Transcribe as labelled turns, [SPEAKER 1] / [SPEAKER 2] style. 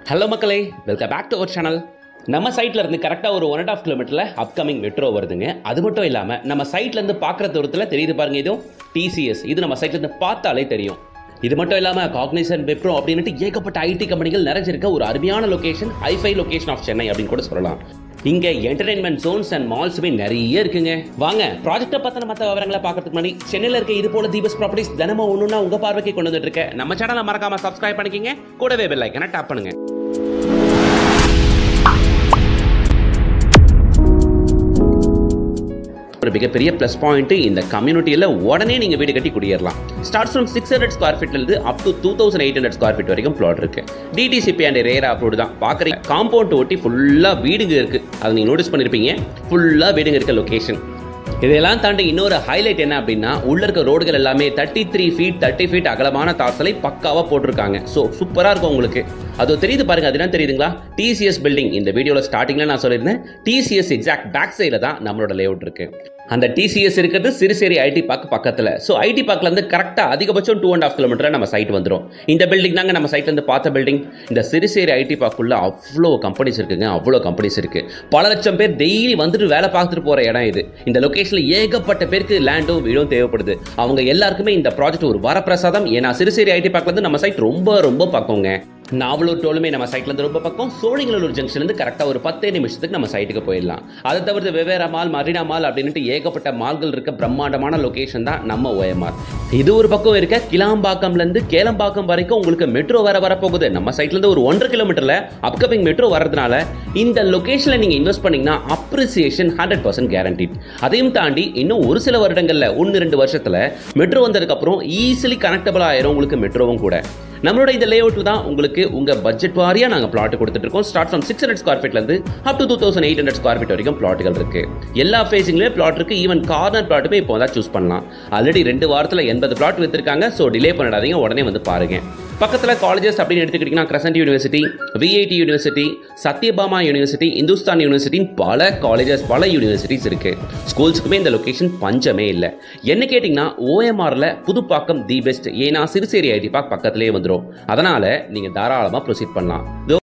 [SPEAKER 1] Hello மக்களே, welcome back to our channel. நம்ம சைட்ல இருந்து கரெக்டாக ஒரு 1.5 கிலோமீட்டரில் அப்கமிங் மெட்ரோ வருதுங்க. அது மட்டும் இல்லாமல் நம்ம சைட்ல இருந்து பார்க்குற தூரத்தில் தெரியுது பாருங்க, இதுவும் டிசிஎஸ். இது நம்ம சைட்ல இருந்து பார்த்தாலே தெரியும். இது மட்டும் இல்லாமல் காக்னிசன்ட், விப்ரோ அப்படின்ட்டு ஏகப்பட்ட ஐடி கம்பெனிகள் நிறைஞ்சிருக்க ஒரு அருமையான location, hi-fi location of Chennai அப்படின்னு கூட சொல்லலாம். இங்க என்டர்டைன்மெண்ட் ஜோன்ஸ் அண்ட் மால்ஸுமே நிறைய இருக்குங்க. வாங்க ப்ராஜெக்ட்டை பத்தின மற்ற விவரங்களை பார்க்கறதுக்கு முன்னாடி சென்னையில் இருக்க இது போல தீபஸ் ப்ராப்பர்ட்டிஸ் தினமும் ஒன்றுனா உங்க பார்வைக்கு கொண்டு வந்துட்டு இருக்க நம்ம சேனலை மறக்காம சப்ஸ்கிரைப் பண்ணிக்கிங்க. கூடவே பெல் ஐக்கனை டாப் பண்ணுங்க. ஒரு மிகப்பெரிய ப்ளஸ் பாயிண்ட், இந்த கம்யூனிட்டியில் உடனே நீங்கள் வீடு கட்டி குடியேறலாம். ஸ்டார்ட்ஸ் ஃப்ரம் 600 ஸ்கொயர் ஃபீட்லேருந்து அப் டு 2800 ஸ்கொயர் ஃபீட் வரைக்கும் பிளாட் இருக்கு. டிடிசிபி அண்ட் ரேரா அப்ரூவ்டு தான். பார்க்குறீங்க, காம்பவுண்ட் ஒட்டி ஃபுல்லாக வீடுங்க இருக்கு. அதை நீங்கள் நோட்டீஸ் பண்ணியிருப்பீங்க. ஃபுல்லாக வீடுங்க இருக்க லொகேஷன். இதெல்லாம் தாண்டி இன்னொரு ஹைலைட் என்ன அப்படின்னா, உள்ள இருக்க ரோடுகள் எல்லாமே 33 ஃபீட் 30 ஃபீட் அகலமான தார்சலை பக்காவாக போட்டிருக்காங்க. ஸோ சூப்பராக இருக்கும் உங்களுக்கு. அது தெரியுது பாருங்க, அது என்ன தெரியுதுங்களா? TCS building. இந்த வீடியோவில் ஸ்டார்டிங்கில் நான் சொல்லியிருந்தேன், டிசிஎஸ் எக்ஸாக்ட் பேக் சைடில் தான் நம்மளோட லேஅவுட் இருக்கு. அந்த டிசிஎஸ் இருக்கிறது சிறுசேரி ஐடி பார்க் பக்கத்தில். ஸோ ஐடி பார்க்ல இருந்து கரெக்டாக அதிகபட்சம் 2.5 கிலோமீட்டர் நம்ம சைட் வந்துடும். இந்த பில்டிங் தாங்க நம்ம சைட்ல இருந்து பார்த்த பில்டிங். இந்த சிறுசேரி ஐடி பார்க்குள்ள அவ்வளோ கம்பெனிஸ் இருக்குங்க, அவ்வளோ கம்பெனிஸ் இருக்கு. பல லட்சம் பேர் டெய்லி வந்துட்டு வேலை பார்த்துட்டு போற இடம் இது. இந்த லொகேஷன்ல ஏகப்பட்ட பேருக்கு லேண்டும் வீடும் தேவைப்படுது. அவங்க எல்லாருக்குமே இந்த ப்ராஜெக்ட் ஒரு வரப்பிரசாதம். ஏன்னா சிறுசேரி ஐடி பார்க்ல இருந்து நம்ம சைட் ரொம்ப ரொம்ப பக்கங்க. நாவலூர் டோலுமே நம்ம சைட்ல இருந்து ரொம்ப பக்கம். சோழிங்கநல்லூர் ஜங்ஷன்ல இருந்து கரெக்டா ஒரு 10 நிமிஷத்துக்கு நம்ம சைட்டுக்கு போயிடலாம். அதை தவிர்த்து வெவ்வேறு மால், மரீனா மால் அப்படின்ட்டு ஏகப்பட்ட மால்கள் இருக்க பிரம்மாண்டமான லொகேஷன் தான் நம்ம OMR. இது ஒரு பக்கம் இருக்க. கிளாம்பாக்கம்ல இருந்து கேளம்பாக்கம் வரைக்கும் உங்களுக்கு மெட்ரோ வரப்போகுது. நம்ம சைட்ல இருந்து ஒரு 1.5 கிலோமீட்டர்ல அப்கமிங் மெட்ரோ வர்றதுனால இந்த லொகேஷன்ல நீங்க இன்வெஸ்ட் பண்ணீங்கன்னா அப்ரிசியேஷன் 100% கேரண்டீட். அதையும் தாண்டி இன்னும் ஒரு சில வருடங்கள்ல 1-2 வருஷத்துல மெட்ரோ வந்ததுக்கு அப்புறம் ஈஸிலி கனெக்டபிள் ஆயிரும் உங்களுக்கு மெட்ரோவும் கூட. நம்மளோட இந்த லேஅவுட்ல தான் உங்களுக்கு உங்க பட்ஜெட் வாரியா நாங்க பிளாட் கொடுத்துட்டு இருக்கோம். ஸ்டார்ட் ஃப்ரம் 600 ஸ்கொயர் ஃபீட்ல இருந்து அப் டு 2800 ஸ்கொயர் ஃபீட் வரைக்கும் பிளாட்டுகள் இருக்கு. எல்லா ஃபேசிங்லயும் பிளாட் இருக்கு. ஈவன் கார்னர் பிளாட்டுமே இப்போ தான் சூஸ் பண்ணலாம். ஆல்ரெடி 2 வாரத்தில் 80 பிளாட் வித்திருக்காங்க. ஸோ டிலே பண்ணிடாதீங்க, உடனே வந்து பாருங்க. பக்கத்தில் காலேஜஸ் அப்படின்னு எடுத்துக்கிட்டிங்கன்னா Crescent university, VIT university, Sathyabama university, Hindustan யூனிவர்சிட்டின்னு பல காலேஜஸ், பல யூனிவர்சிட்டிஸ் இருக்கு. ஸ்கூல்ஸுக்குமே இந்த லொகேஷன் பஞ்சமே இல்லை. என்ன கேட்டிங்கன்னா OMRல புதுப்பாக்கம் தி பெஸ்ட். ஏன்னா சிறுசேரி ஐடி பார்க் பக்கத்திலே வந்துடும். அதனால நீங்க தாராளமாக ப்ரொசீட் பண்ணலாம்.